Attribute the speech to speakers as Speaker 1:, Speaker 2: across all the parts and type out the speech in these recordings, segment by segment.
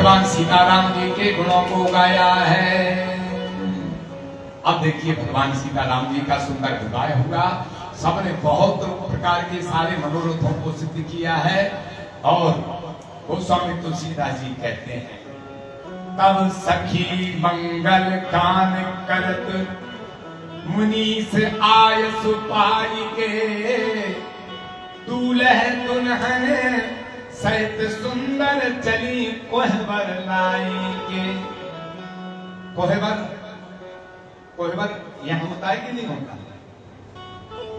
Speaker 1: भगवान सीताराम जी के गुणों को गाया है। अब देखिए भगवान सीताराम जी का सुंदर विवाह हुआ। सबने बहुत प्रकार के सारे मनोरथों को सिद्ध किया है। और गोस्वामी तुलसीदास जी कहते हैं, तब सखी मंगल कान करत मुनीस आय सुपाई के, दूल्ह दुल्हन सहित सुंदर चली कोहबर लाई के। कोहबर कोहबर यहां होता है कि नहीं होता?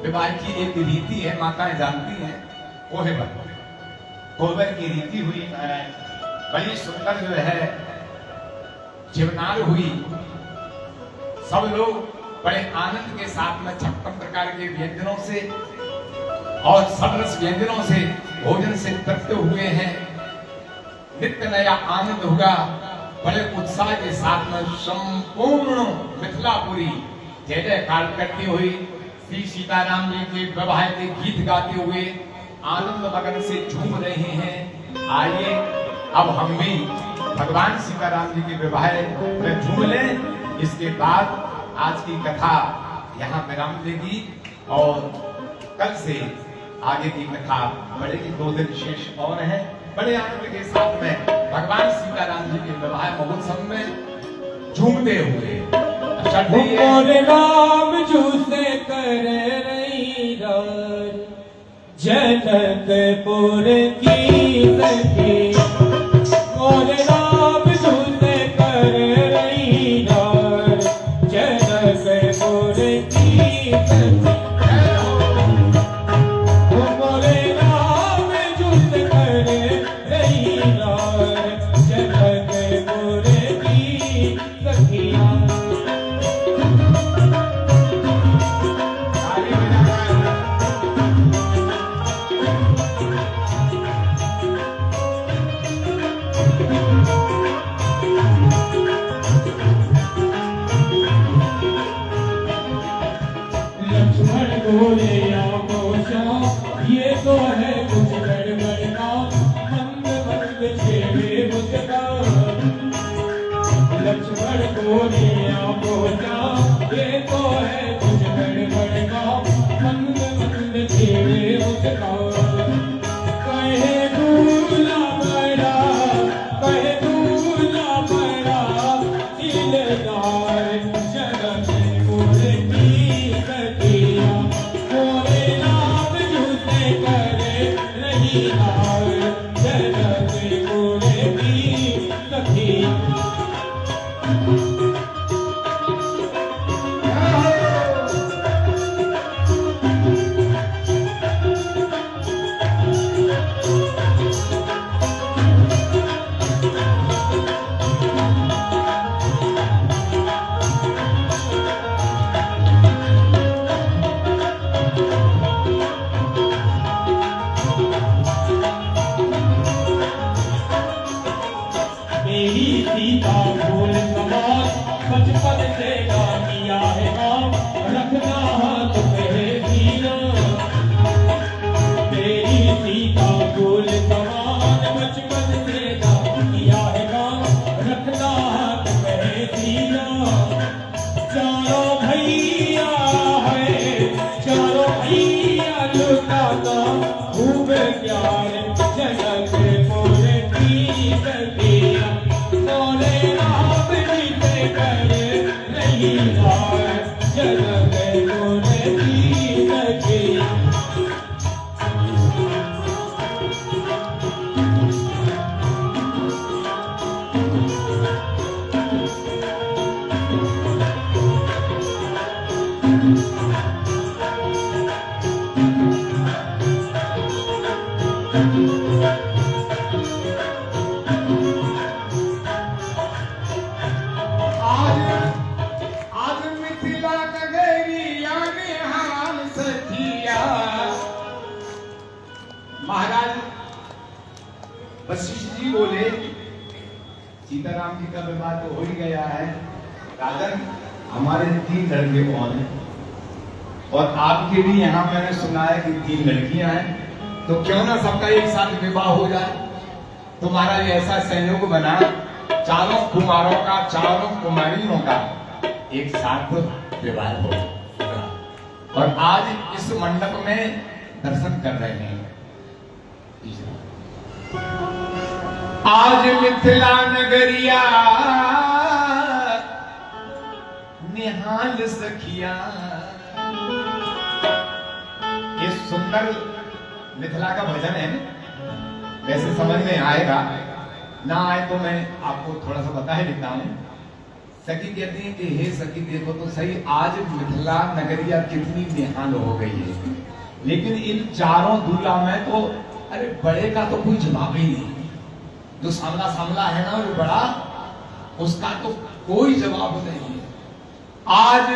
Speaker 1: विवाह की एक रीति है, माताएं जानती हैं। कोहबर की रीति हुई है, बड़ी सुंदर जो है जीवनार हुई। सब लोग बड़े आनंद के साथ में 56 प्रकार के व्यंजनों से और सबरस व्यंजनों से भोजन से तृप्त हुए हैं। नित्य नया आनंद होगा। बड़े उत्साह के साथ में संपूर्ण मिथिलापुरी जय जयकार करती हुई श्री सीताराम जी के विवाह के गीत गाते हुए आनंद मगन से झूम रहे हैं। आइए अब हम भी भगवान सीताराम जी के विवाह में झूम लें। इसके बाद आज की कथा यहाँ विराम लेगी और कल से आगे की कथा बढ़ेगी। 2 दिन शेष और है। बड़े आनंद के साथ में भगवान सीताराम जी के विवाह महोत्सव में झूमते हुए
Speaker 2: और राम जूसे कर रही जनकपुर की सखी, और राम जूसे कर रही जनकपुर की सखी। ये तो है कुछ गड़बड़ का, मंद मंद छेड़े मुझका। लक्ष्मण को लिया पहुंचा, ये तो है कुछ गड़बड़ का, मंद मंद छेड़े मुझका। कहे दूल्हा बड़ा, कहे दूल्हा बड़ा दिलदार जनकपुर की सखिया। सीता फूल समान बचपन से किया है काम, रखना हाथ में सीना। तेरी सीता फूल समान बचपन से किया है काम, रखना हाथ में सीना। चारों भैया है, चारों भैया लुटाता खूब प्यार जनकपुर की सखिया।
Speaker 1: महाराज वशिष्ठ जी बोले, सीताराम जी का विवाह तो हो ही गया है, राजन हमारे 3 लड़के कौन हैं? और आपके भी यहाँ मैंने सुना है कि 3 लड़कियां हैं, तो क्यों ना सबका एक साथ विवाह हो जाए। तो महाराज ऐसा संयोग बना, चारों कुमारों का, चारों कुमारियों का एक साथ विवाह हो गया। और आज इस मंडप में दर्शन कर रहे हैं। आज मिथिला नगरिया निहाल सखिया। ये सुंदर मिथिला का भजन है, वैसे समझ में आएगा, ना आए तो मैं आपको थोड़ा सा बता ही देता हूं। सखी कहती है कि हे सखी देखो तो सही, आज मिथिला नगरिया कितनी निहाल हो गई है, लेकिन इन चारों दूल्हा में तो अरे बड़े का तो कोई जवाब ही नहीं। जो सामना सामना है ना, वो बड़ा, उसका तो कोई जवाब नहीं है। आज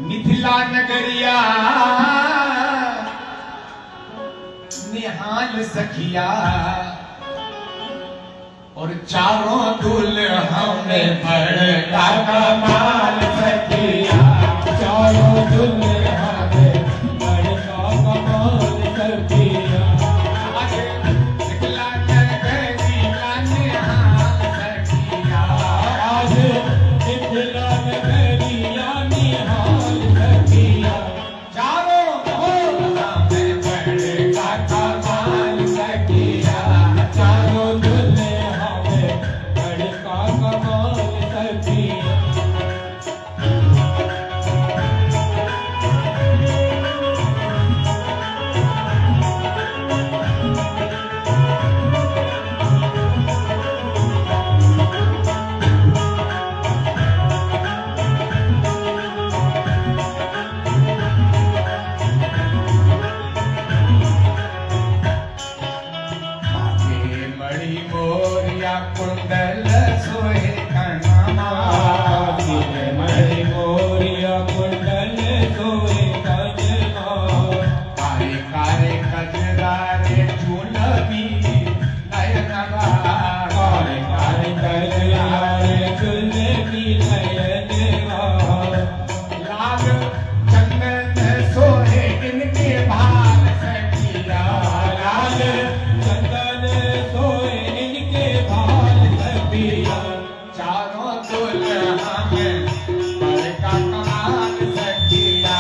Speaker 1: मिथिला नगरिया निहाल सखिया, और चारों दूल्हा में बड़ा कमाल सखिया।
Speaker 2: चारों दुल्हा में बड़ा कमाल सखिया।
Speaker 1: मिथिला नगरिया निहाल सखिया।
Speaker 2: आज मिथिला नगरिया निहाल सखिया।
Speaker 1: चारों दूल्हा में बड़ा कमाल सखिया।
Speaker 2: चारों दुल्हा में बड़ा कमाल सखिया।
Speaker 1: आगे मणि मोरिया कुंडल सोहे कनमा।
Speaker 2: मणि मोरिया कुंडल सोए कनमा।
Speaker 1: कारे कारे कजरारे चुनबी नयनवा।
Speaker 2: कारे कारे कजरारे चुनबी नयनवा।
Speaker 1: लाल चंदन सोहे इनके भाल सखिया।
Speaker 2: लाल चंदन सोए इनके भाल सखिया।
Speaker 1: चारों दुल्हा में बड़का कमाल सखिया।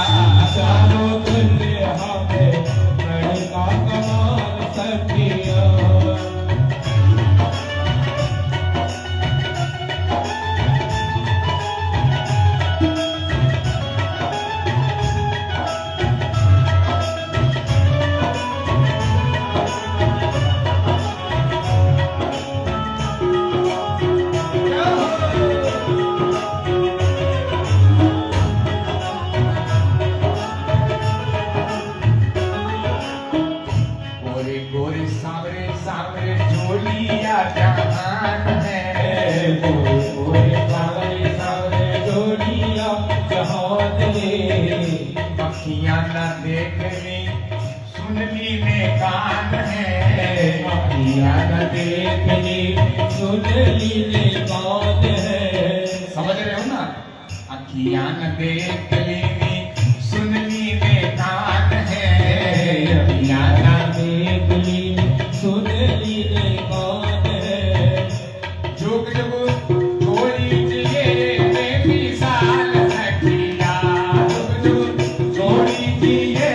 Speaker 2: चारों दुल्हा में बड़ा कमाल सखिया।
Speaker 1: गोरे गोरे सावरे सावरे जोलिया जहान है।
Speaker 2: गोरे गोरे सावरे सावरे जोड़िया जहान ले।
Speaker 1: पखियां न देख ली सुन ली ने कान है।
Speaker 2: अखियाँ न देखली सुन ली ने कान है।
Speaker 1: समझ रहे हो ना? अखियां न देख ली सुन ली ने कान है।
Speaker 2: अखियाँ न देखली सुन ली ने कान है।
Speaker 1: जुग जुग जोड़ी जिए बेबी साल सखिया। जुग जुग जोड़ी जिए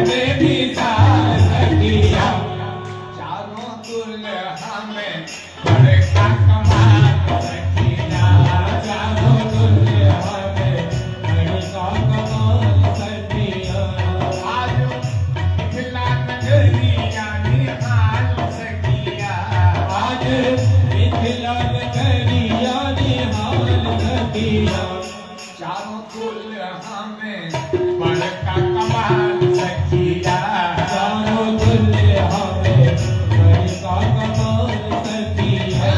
Speaker 1: बेबी साल सखिया। चारों दुल्हा में बड़का कमाल सखिया।
Speaker 2: चारों दुल्हा में बड़ा कमाल सखिया।
Speaker 1: आज मिथिला नगरिया निहाल सखिया।
Speaker 2: आज मिथिला नगरिया निहाल सखिया।
Speaker 1: चारों दुल्हा में बड़का कमाल सखिया।
Speaker 2: चारों दुल्हा में बड़ा कमाल सखिया।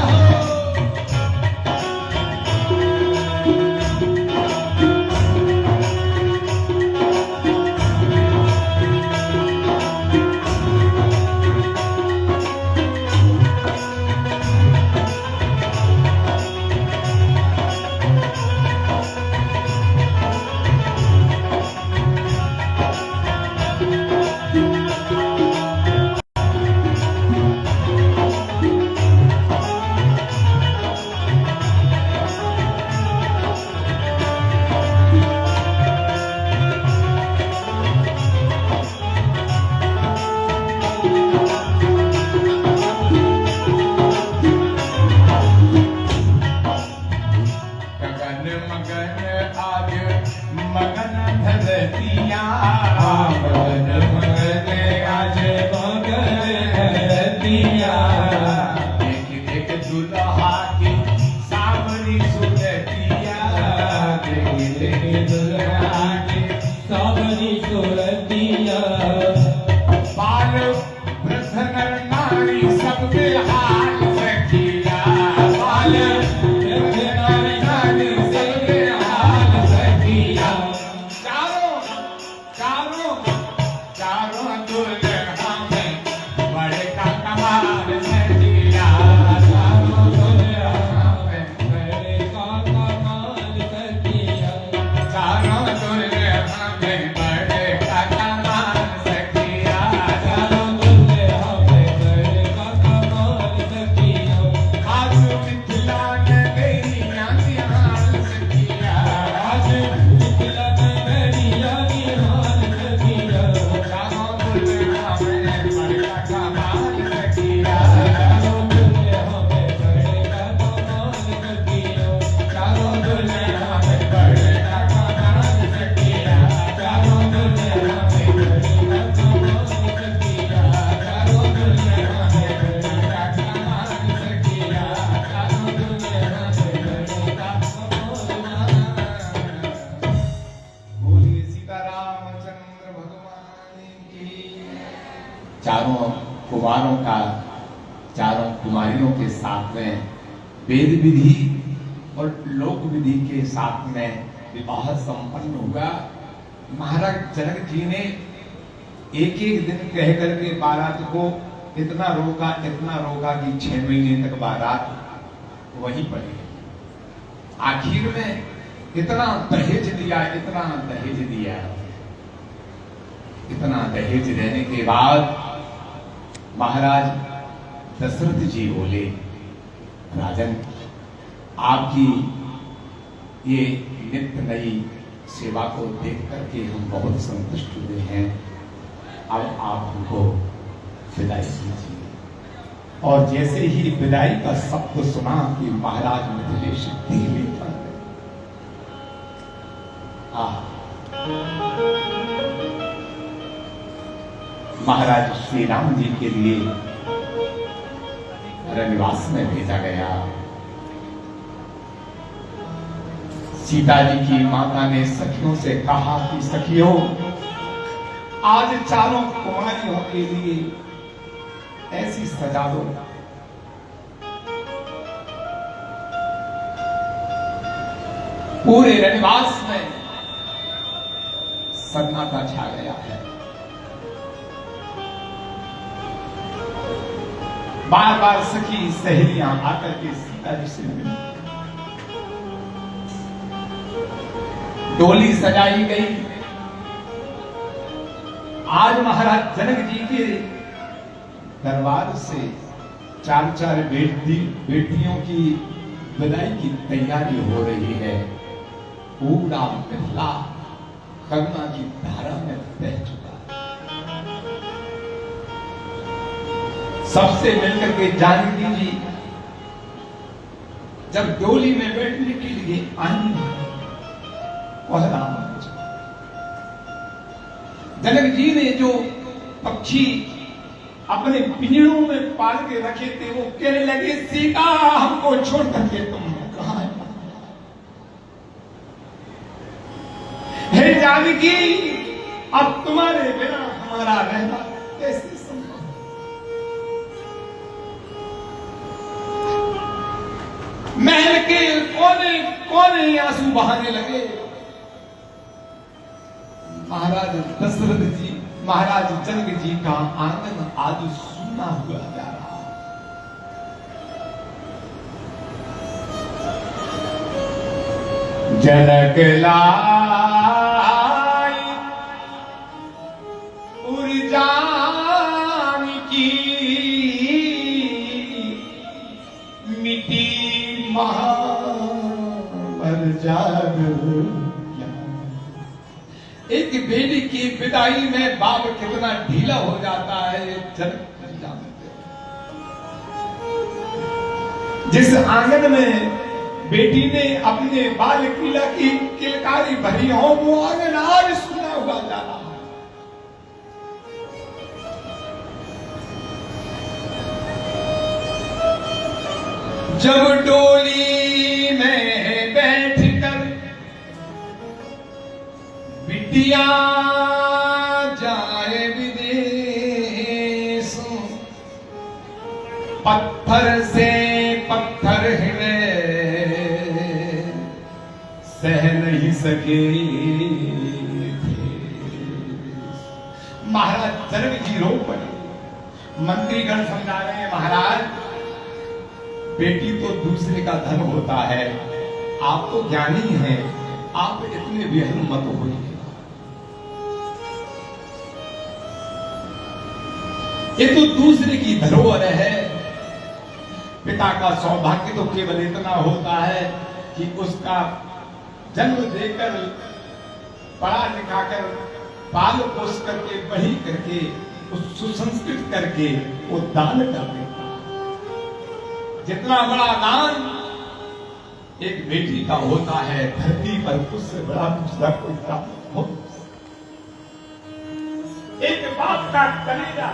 Speaker 1: चारों कुमारियों के साथ में वेद विधि और लोक विधि के साथ में विवाह संपन्न हुआ। महाराज जनक जी ने एक एक दिन कह करके बारात को इतना रोका कि 6 महीने तक बारात वहीं पड़ी। आखिर में इतना दहेज दिया, इतना दहेज देने के बाद महाराज दशरथ जी बोले, राजन, आपकी ये नित्य नई सेवा को देख करके हम बहुत संतुष्ट हुए हैं। अब आप हमको विदाई कीजिए। और जैसे ही विदाई का शब्द सुना कि महाराज मिथिलेश धीमे पड़ गए। महाराज श्री राम जी के लिए रनिवास में भेजा गया। सीता जी की माता ने सखियों से कहा कि सखियों, आज चारों कुमारियों के लिए ऐसी सजा दो पूरे रनिवास में सन्नाटा छा गया है। बार बार सखी सहेलियां आकर के सीता जी से मिली। डोली सजाई गई। आज महाराज जनक जी के दरबार से 4 बेटियों की विदाई की तैयारी हो रही है। पूरा मिथिला करुणा की धारा में बह चुका है। सबसे मिलकर के जानकी जी जब डोली में बैठने के लिए आई, वह राम जनक जी ने जो पक्षी अपने पिंजरों में पाल के रखे थे, वो कहने लगे, सीता, हमको छोड़ करके तुम कहां? हे जानकी, अब तुम्हारे बिना हमारा रहना कैसे संभव? महल के कोने कोने आंसू बहाने लगे। महाराज दशरथ जी, महाराज जनक जी का आंगन आज सूना हुआ जा रहा। जनक लाई जानकी, मिटी महाबर जाग। एक बेटी की विदाई में बाप कितना ढीला हो जाता है, जनक जी जानते हैं। जिस आंगन में बेटी ने अपने बाल किला की किलकारी भरी हो, वो आंगन आज सुना हुआ जा रहा है। जब डोली में बैठकर बिटिया जाए विदेश, पत्थर से पत्थर हृदय सह नहीं सके। महाराज जनक जी रो पड़े। मंत्रीगण समझा रहे हैं, महाराज, बेटी तो दूसरे का धन होता है, आप तो ज्ञानी हैं, आप इतने बेहद मत होइए। ये तो दूसरे की धरोहर है। पिता का सौभाग्य तो केवल इतना होता है कि उसका जन्म देकर, पढ़ा लिखाकर, पाल पोष करके, बड़ी करके, सुसंस्कृत करके वो दान कर देता। जितना बड़ा दान एक बेटी का होता है धरती पर, उससे बड़ा दूसरा कोई दान हो। एक बाप का कलेजा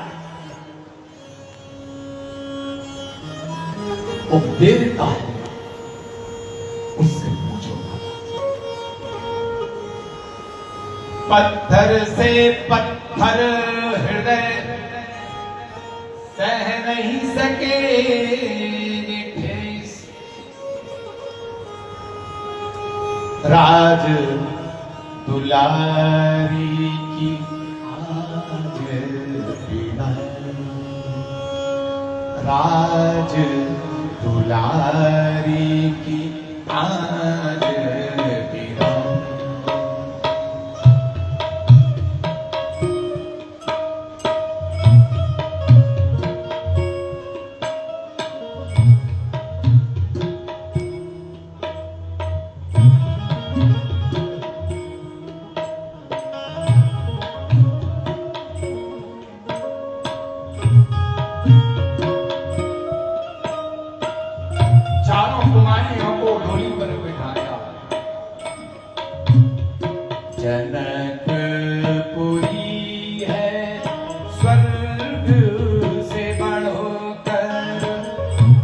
Speaker 1: वो दे देता है, उससे पूछो। पत्थर से पत्थर हृदय सह नहीं सके ठेस। राज दुलारी की आज पीड़ा, राज दुलारी की आज पीड़ा। चारों कुमारियों को डोली पर बिठाया। जनकपुरी है स्वर्ग से बढ़कर,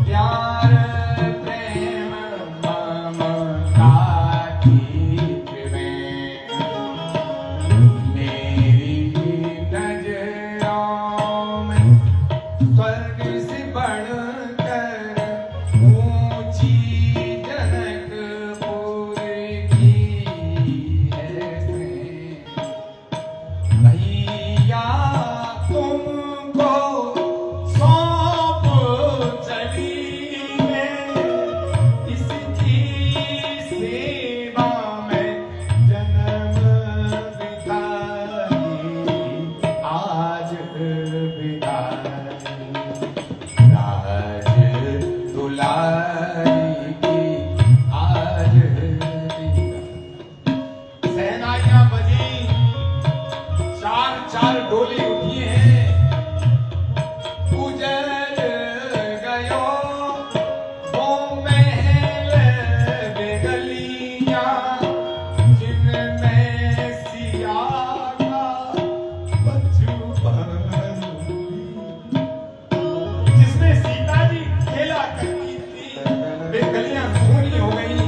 Speaker 1: प्यार प्रेम ममता की त्रिवेणी। मेरी नजरों में स्वर्ग से बढ़कर ऊंची जनकपुर की है श्रेणी। भैया तुमको सौंप चली मैं, इसकी सेवा में जन्म बिताई आज बिताई। राज दुलारी की आज बिताई। सेनाइयां बजी, चार चार डोली उठी हैं। उजड़ गयो वो महल वे गलियां, जिनमें सिया का बचपन हुई। जिसमें सीता जी खेला करती थी, वे गलियां सूनी हो गई,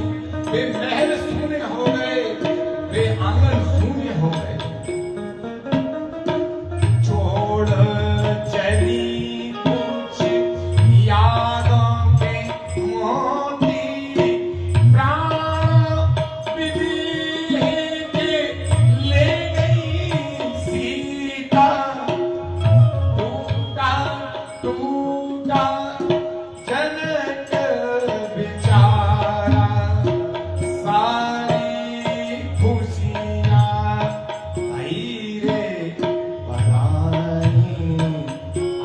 Speaker 1: वे महल सूने हो गए, वे आंगन शून्य हो गए। छोड़ चली कुछ यादों के मोती, प्राण विधि के ले गई सीता। टूटा टूटा जनक बेचारा, सारी खुशियां आई रे बनाई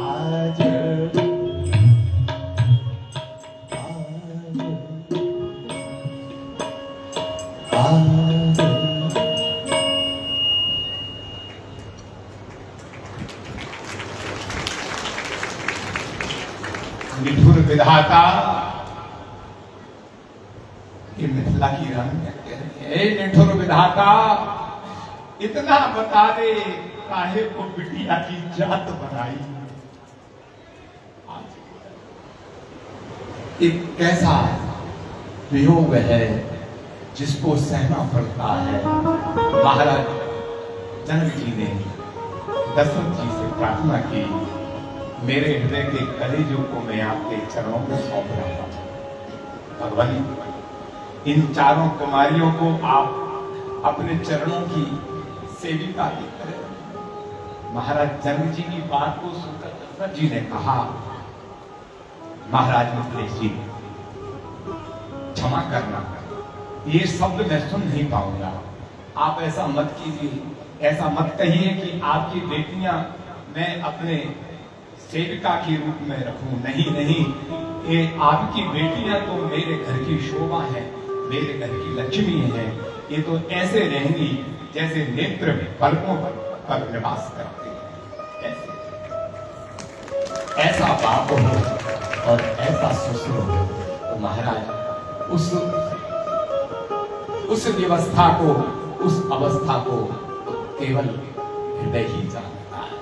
Speaker 1: आज आज। निठुर विधाता, ये मिथिला की रानी कह रही है, "ए निठुर विधाता, इतना बता दे काहे को बिटिया की जात बनाई। एक कैसा वियोग है जिसको सहना पड़ता है। महाराज जनक जी ने दशरथ जी से प्रार्थना की, मेरे हृदय के कलेजों को मैं आपके चरणों में सौंप रहा हूं। भगवान, इन चारों कुमारियों को आप अपने चरणों की सेविका की तरह। महाराज जनक जी की बात को सुनकर दशरथ जी ने कहा, महाराज मिथिलेश जी क्षमा करना, ये शब्द मैं सुन नहीं पाऊंगा। आप ऐसा मत कीजिए, ऐसा मत कहिए कि आपकी बेटियां मैं अपने सेविका के रूप में रखूं। नहीं नहीं, ये आपकी बेटियां तो मेरे घर की शोभा है, मेरे घर की लक्ष्मी है। ये तो ऐसे रहेंगी जैसे नेत्र पलकों पर निवास करते हैं। ऐसे ऐसा बाप हो और ऐसा ससुर हो तो महाराज उस व्यवस्था को, उस अवस्था को केवल हृदय ही जानता है।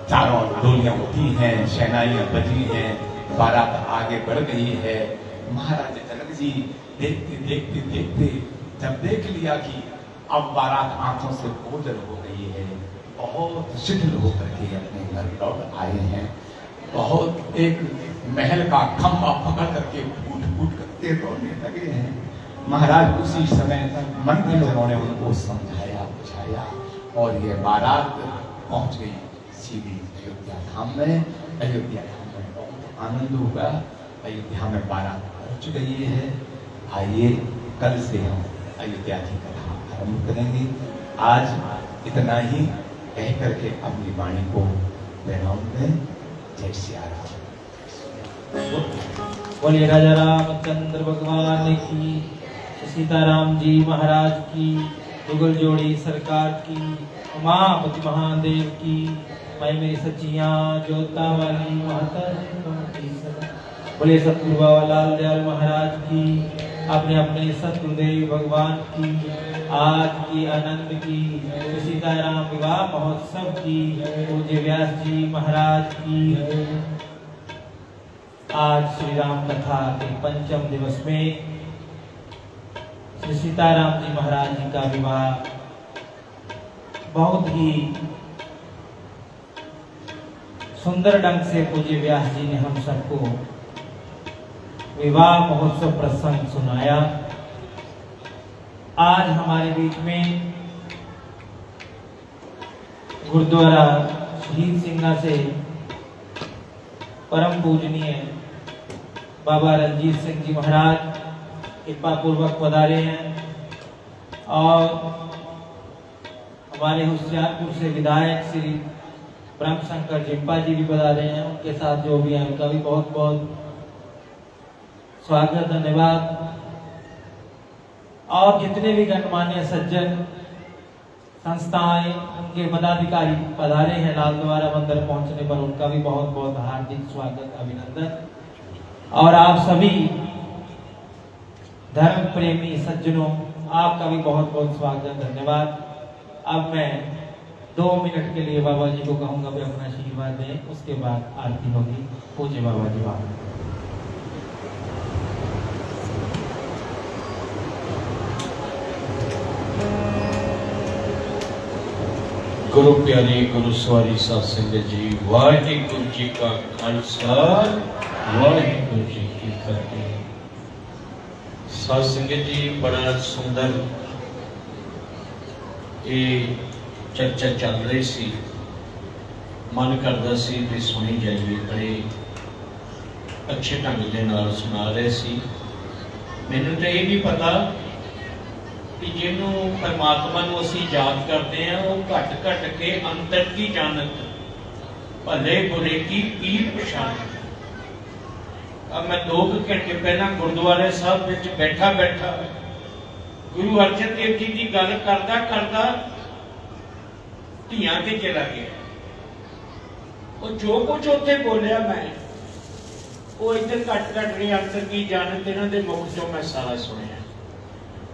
Speaker 1: चारों डोलियां उठी हैं, शहनाइयां बजी हैं, बारात आगे बढ़ गई है। महाराज जनक जी देखते देखते देखते जब देख लिया कि अब बारात आंखों से ओझल हो गई है, बहुत शिथिल होकर के अपने घर लौट आए हैं। बहुत एक महल का खंभा पकड़ करके फूट फूट करके रोने लगे हैं। महाराज उसी समय मंत्रीजनों ने उनको समझाया बुझाया और ये बारात पहुंच गई सीधी अयोध्या धाम में। अयोध्या धाम में बहुत आनंद हुआ। अयोध्या में बारात पहुंच गई है। आइए कल से हम अयोध्या की कथा आरंभ करेंगे। आज इतना ही कह करके अपनी वाणी को विराम दें। जय सिया राम।
Speaker 2: बोलिए राजा रामचंद्र भगवान की, सीताराम जी महाराज की, युगल जोड़ी सरकार की, उमापति महादेव की, मैं मेरी सचिया जोता वाली माता की। बोलिए सतगुरु बाबा लाल दयाल महाराज की, अपने अपने सतगुरुदेव भगवान की, आज की आनंद की, सीताराम विवाह महोत्सव की, पूज्य व्यास जी महाराज की। आज श्री राम कथा के पंचम दिवस में श्री सीताराम जी महाराज जी का विवाह बहुत ही सुंदर ढंग से पूज्य व्यास जी ने हम सबको विवाह महोत्सव प्रसंग सुनाया। आज हमारे बीच में गुरुद्वारा शहीद सिंघा से परम पूजनीय बाबा रणजीत सिंह जी महाराज कृपा पूर्वक पधारे हैं और हमारे होशियारपुर से विधायक श्री ब्रह्म शंकर जिम्पा जी भी पधारे हैं। उनके साथ जो भी हैं उनका भी बहुत बहुत स्वागत धन्यवाद। और जितने भी गणमान्य सज्जन संस्थाएं उनके पदाधिकारी पधारे हैं लाल द्वारा मंदिर पहुंचने पर, उनका भी बहुत बहुत हार्दिक स्वागत अभिनंदन। और आप सभी धर्म प्रेमी सज्जनों, आपका भी बहुत बहुत स्वागत धन्यवाद। अब मैं 2 मिनट के लिए बाबा जी को कहूंगा भी अपना आशीर्वाद दें, उसके बाद आरती होगी। पूज्य बाबा जी बाबा।
Speaker 3: गुरु प्यारे गुरु सवारी साध संगत जी, वाहिगुरु जी का खालसा वाहिगुरु जी की फतेह। साध संगत जी, बड़ा सुंदर ये चर्चा चल रही सी, मन करता सी कि सुनी जाइए। बड़े अच्छे ढंग के नाल सुना रहे सी। मैनू तो ये नहीं पता कि जिन्हों परमात्मा को असी याद करते हैं वो घट घट के अंतर की जानत, भले बुरे की पीर पछाण। अब मैं 2 घंटे पहला गुरुद्वारे साहब विच बैठा बैठा गुरु अर्जन देव जी की गल करदा करदा धियां ते चला गया। और जो कुछ उत्थे बोलिया मैं वो इधर घट घट के अंतर की जानत इन्हां दे मुख चों मैं सारा सुनिया।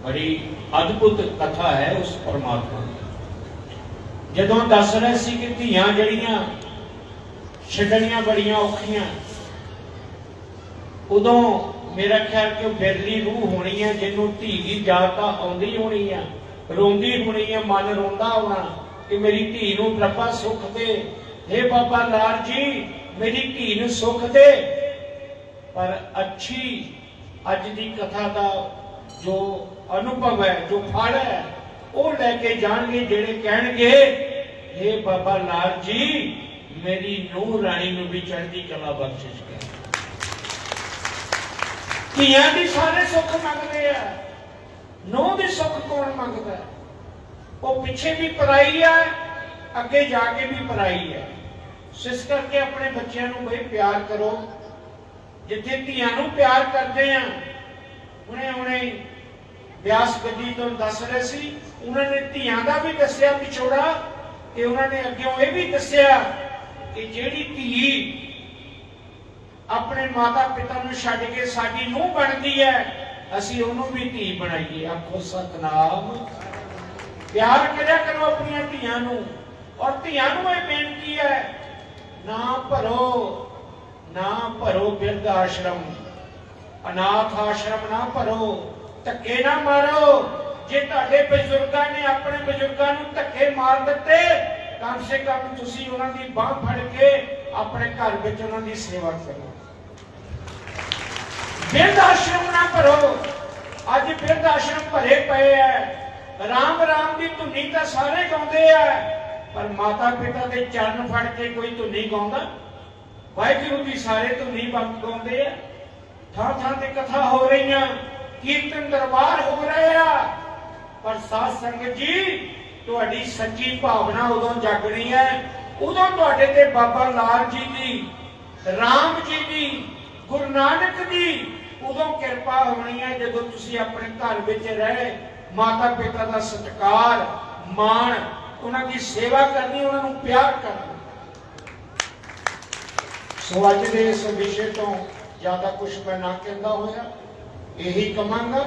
Speaker 3: बड़ी अद्भुत कथा है उस परमात्मा की। जदों दस रहे सी कि धियां जड़ियां छड्डणियां बड़ियां औखियां, उदों मेरा ख्याल कि बिरली रूह होनी है जिन्हों धी की याद आउंदी होनी है, रोंदी होनी है, मन रोंदा होना कि मेरी धी नूं प्रभा सुख दे, हे बाबा लाल जी मेरी धी नूं सुख दे। पर अच्छी अज दी कथा दा जो अनुभव है, जो फल है, वो लेके जाएंगे जेड़े कहणगे हे बाबा लाल जी मेरी नूह रानी नूं भी चढ़दी कला बख्शिश कर। धीआं दी सारे सुख मंगदे आ, नूह दी सुख कौन मंगदा है? वो पीछे भी पराई है, अगे जाके भी पराई है। इस करके अपने बच्चों नूं बई प्यार करो। जिथे धीआं नूं प्यार करते हैं, उन्हें उन्हें व्यास गद्दी तो दस रहे सी, उन्होंने धीआं दा भी दस्या पिछोड़ा ते उन्होंने अग्गों ये भी दस्या कि जेड़ी धी अपने माता पिता नूं छड्ड के साडी नूह बनदी है, असीं उहनूं भी धी बनाईए। आखो सतनाम। प्यार करिया करो अपनी धीआं नूं। और धीआं नूं ये बेनती है, ना भरो बिरध आश्रम, अनाथ आश्रम ना भरो, धक्के ना मारो। जे तुहाडे बजुर्गां ने अपने बजुर्गां नूं धक्के मार दिते कम से कम तुसी उन्हां दी बांह फड़ के अपने घर विच उन्हां दी सेवा करो। बिरध आश्रम ना भरो, अज बिरध आश्रम भरे पए है। राम राम दी धुनी तां सारे गाउंदे आ, पर माता पिता दे चरण फड़ के कोई धुनी गाउंदा? वाहिगुरू दी सारे धुनी गाउंदे आ। थां थां ते कथा हो रही, कीर्तन दरबार हो रहे आ, पर साध संगत जी तुहाडी सच्ची भावना उदों जागनी है, उदों तुहाडे ते बाबा लाल जी दी, राम जी दी, गुरु नानक दी उदों किरपा होनी है, जदों तुसी अपने घर विच रह माता पिता दा सत्कार मान, उन्हां दी सेवा करनी, उन्हां नूं प्यार करना। सो अज दे इस विषय तो ज्यादा कुछ मैं ना कहंदा होया यही कहांगा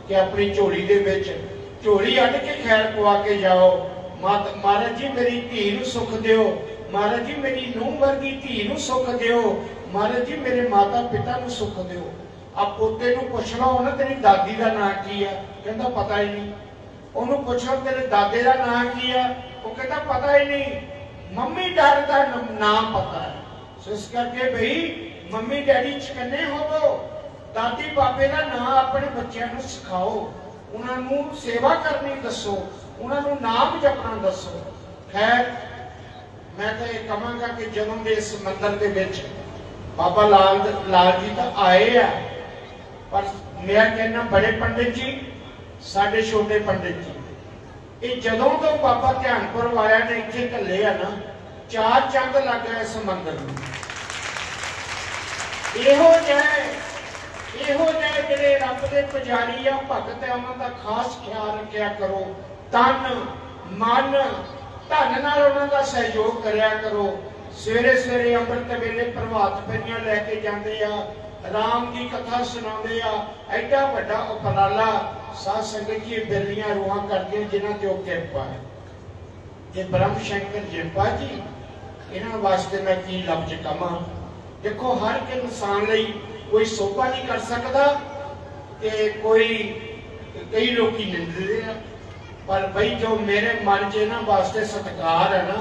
Speaker 3: कि अपनी झोली दे विच झोली अड्ड के खैर पवा के जाओ। महाराज जी मेरी धी नूं सुख दिओ, महाराज जी मेरी नूंह वर्गी धी नूं सुख दिओ, महाराज जी मेरे माता पिता नूं सुख दिओ। आप पोते नूं पुछ लो ना तेरी दादी दा नाम की है, कहंदा पता ही नहीं। ओनूं पुछ लो तेरे दादे दा नाम की है, वो कहता पता ही नहीं। मम्मी डैडी दा नाम पता है। सो इस करके भाई मम्मी डैडी चकन्ने होवो, दादी बाबे का नाम अपने बच्चों को सिखाओ, उन्होंने सेवा करनी दसो, उन्होंने नाम जपना दसो। खैर मैं तो यह कहांगा कि जन्म के इस मंदिर के विच बाबा लाल जी तो आए आ, पर मैं कहना बड़े पंडित जी साडे छोटे पंडित जी, ये जदों तो बाबा ध्यानपुर आया ने इत्थे घल्ले आ ना, 4 चंद लग गए इस मंदिर में। इहो जिहे जिहड़े रब दे पुजारी आ भगत है, उन्हां दा खास ख्याल रखिया करो। तन मन धन नाल उन्हां दा सहयोग करिया करो। सवेरे सवेरे अंमृत वेले प्रभात फेरियां लैके जांदे आ, राम की कथा सुनाते आ। एडा वड्डा उपराला साध संगत जी बिरलियां रूहां करदियां जिन्हां ते ओह किरपा है। ये ब्रह्म शंकर जिरपा जी इन्हां वास्ते मैं की लफ्ज कहां। देखो हर एक इंसान लई कोई सोभा नहीं कर सकता, ते कोई कई लोग निंदते हैं, पर भाई जो मेरे मन च इन्हां वास्ते सत्कार है ना,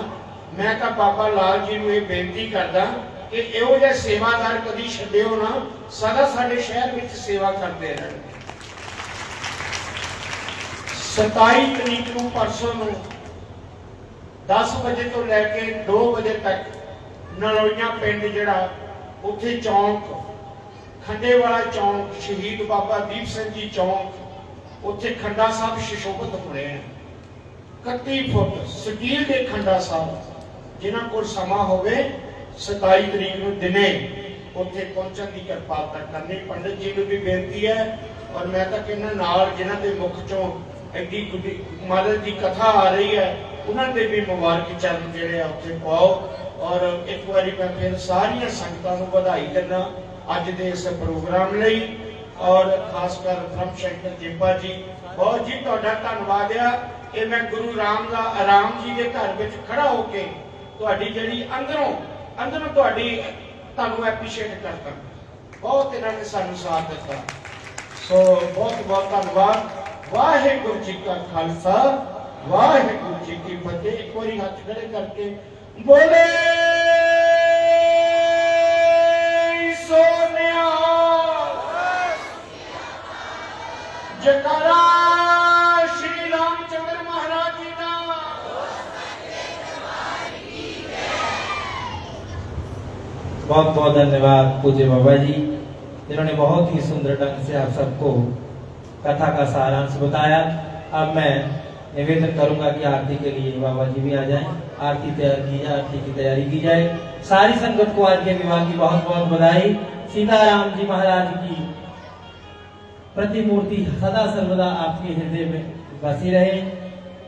Speaker 3: मैं तो बाबा लाल जी नूं यह बेनती करदा कि इहो जिहा सेवादार कदी छड्डिओ ना, सदा साडे शहर विच सेवा करते रहण। 27 तरीक नूं परसों नूं 10 बजे तो लैके 2 बजे तक नलोइयां पिंड जिहड़ा उत्थे चौंक खंडे वाला चौंक, शहीद बाबा दीप सिंह जी चौंक, उत्थे खंडा साहब सुशोभित होने हैं। 31 फुट स्टील के खंडा साहब, जिन्हां कोल समा होवे 27 तरीक नूं दिने उत्थे पहुंचण की किरपालता करनी। पंडित जी नूं भी बेनती है, और मैं तो कहना नाल जिन्हां दे मुख चों एडी महाराज की कथा आ रही है, उन्हां दे भी मुबारक चरण जिहड़े आ उत्थे पाओ। और एक बारी मैं फिर सारिया संगतां नूं बधाई दिंदा अज दे इस प्रोग्राम लई, और खासकर ब्रह्म शंकर जिरपा जी बहुत जी तुहाडा धन्नवाद आ कि मैं गुरु राम जी के घर विच खड़ा होके तुहाडी जिहड़ी अंदरों तुहाडी तुहानूं एप्रीशिएट करदा। बहुत इन्हां ने सानूं साथ दित्ता, सो बहुत बहुत धन्नवाद। वाहिगुरू जी का खालसा वाहिगुरू जी की फतेह। एक बारी हाथ खड़े करके बोले सोनिया जयकारा श्री रामचंद्र महाराज जी का।
Speaker 2: बहुत बहुत धन्यवाद पूज्य बाबा जी, जिन्होंने बहुत ही सुंदर ढंग से आप सबको कथा का सारांश बताया। अब मैं निवेदन करूंगा कि आरती के लिए बाबा जी भी आ जाएं, आरती तैयार की जाए, आरती की तैयारी की जाए। सारी संगत को आज के विवाह की बहुत बहुत बधाई। सीताराम जी महाराज की प्रतिमूर्ति सदा सर्वदा आपके हृदय में बसी रहे।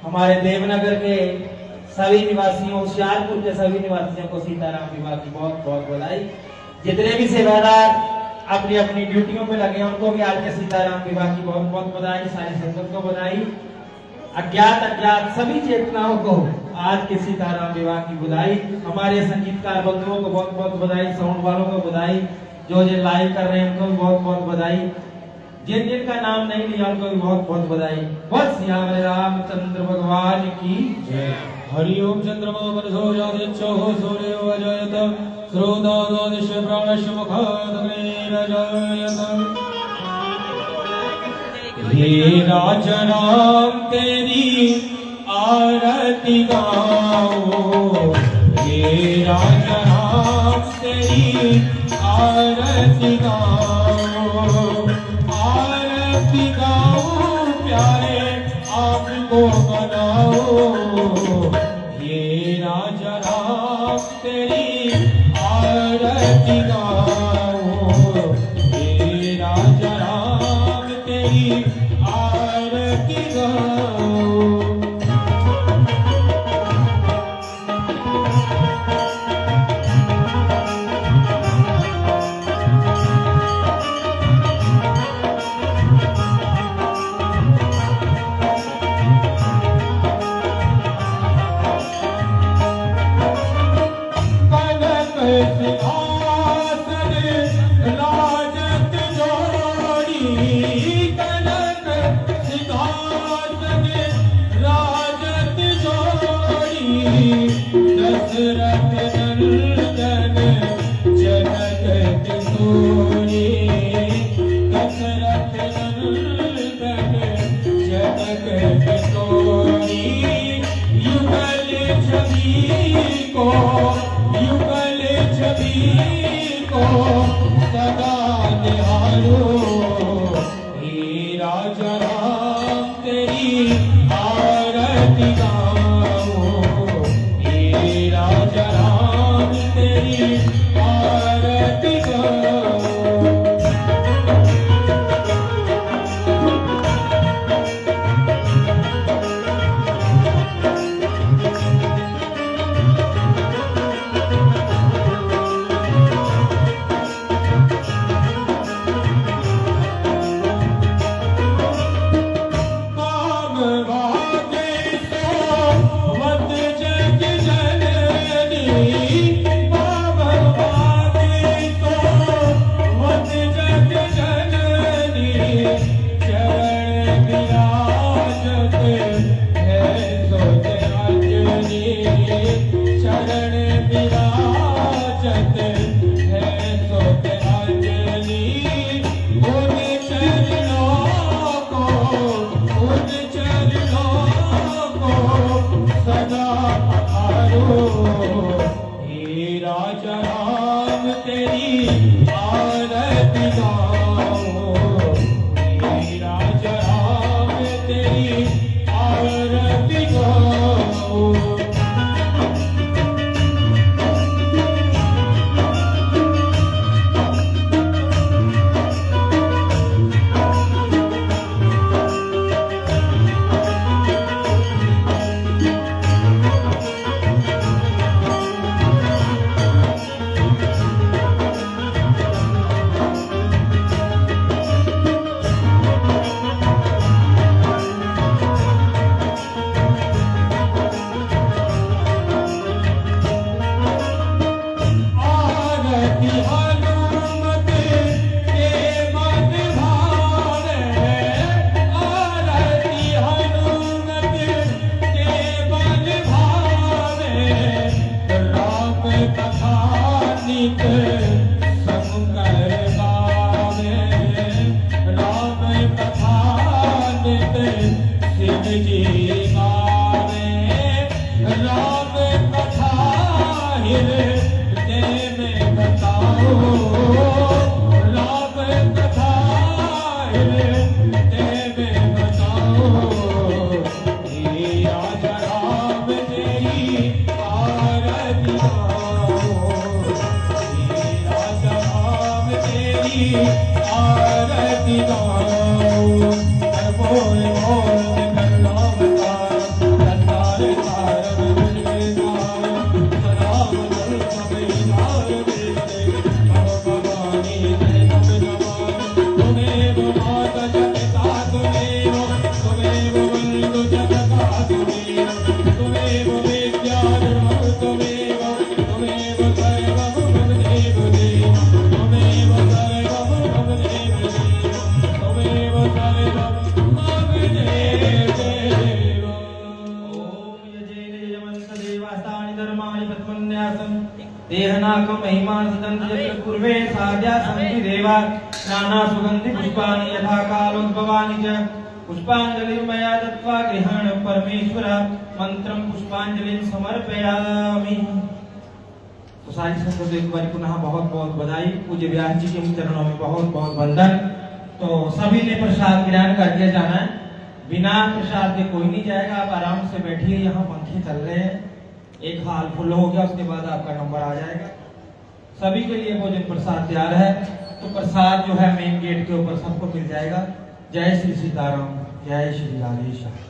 Speaker 2: हमारे देवनगर के सभी निवासियों, होशियारपुर के सभी निवासियों को सीताराम विवाह की बहुत बहुत बधाई। जितने भी सेवादार अपनी अपनी ड्यूटियों में लगे हैं उनको भी आज के सीताराम विवाह की बहुत बहुत बधाई। सारी संगत को बधाई। अज्ञात अज्ञात सभी चेतनाओं को आज के सीताराम विवाह की बधाई। हमारे संगीतकार बंधुओं को बहुत बहुत बधाई, साउंड वालों को बधाई, जो लाइव कर रहे हैं उनको भी बहुत बहुत बधाई। जिन जिन का नाम नहीं लिया उनको भी बहुत बहुत बधाई। बोल सियावर रामचंद्र भगवान की जय।
Speaker 4: हरि ओम चंद्रमा मनसो यादिच्छो सूर्यो अजयत श्रोतादिश प्राणस्य मुखादग्निरजयत। हे राजा राम तेरी आरती गाओ, हे राजा राम तेरी आरती गाओ, आरती गाओ प्यारे आपको बनाओ। हे राजा राम तेरी आरती गाओ, हे राजा राम तेरी आरती गाओ। सदा निहारो, हे राजा राम तेरी आरती गाओ, हे राजा राम तेरी आरती गाओ।
Speaker 2: अस्माकं महिमान सदन्ति यत्र पूर्वे साध्या सन्ति देवा नाना सुगन्धि पुष्पाणि यथा कालोद्भवानि च पुष्पाञ्जलिं मया दत्त्वा गृहाण परमेश्वर मंत्रं पुष्पांजलिं समर्पयामि। तो सारी संगत को एक बार पुनः बहुत बहुत बधाई। पूज्य व्यास जी के चरणों में बहुत बहुत वंदन। तो सभी ने प्रसाद ग्रहण करके जाना है, बिना प्रसाद के कोई नहीं जाएगा। आप आराम से बैठिए, यहाँ पंखे चल रहे हैं, एक हाल फुल हो गया उसके बाद आपका नंबर आ जाएगा। सभी के लिए भोजन प्रसाद तैयार है, तो प्रसाद जो है मेन गेट के ऊपर सबको मिल जाएगा। जय श्री सीताराम, जय श्री राधेश्याम।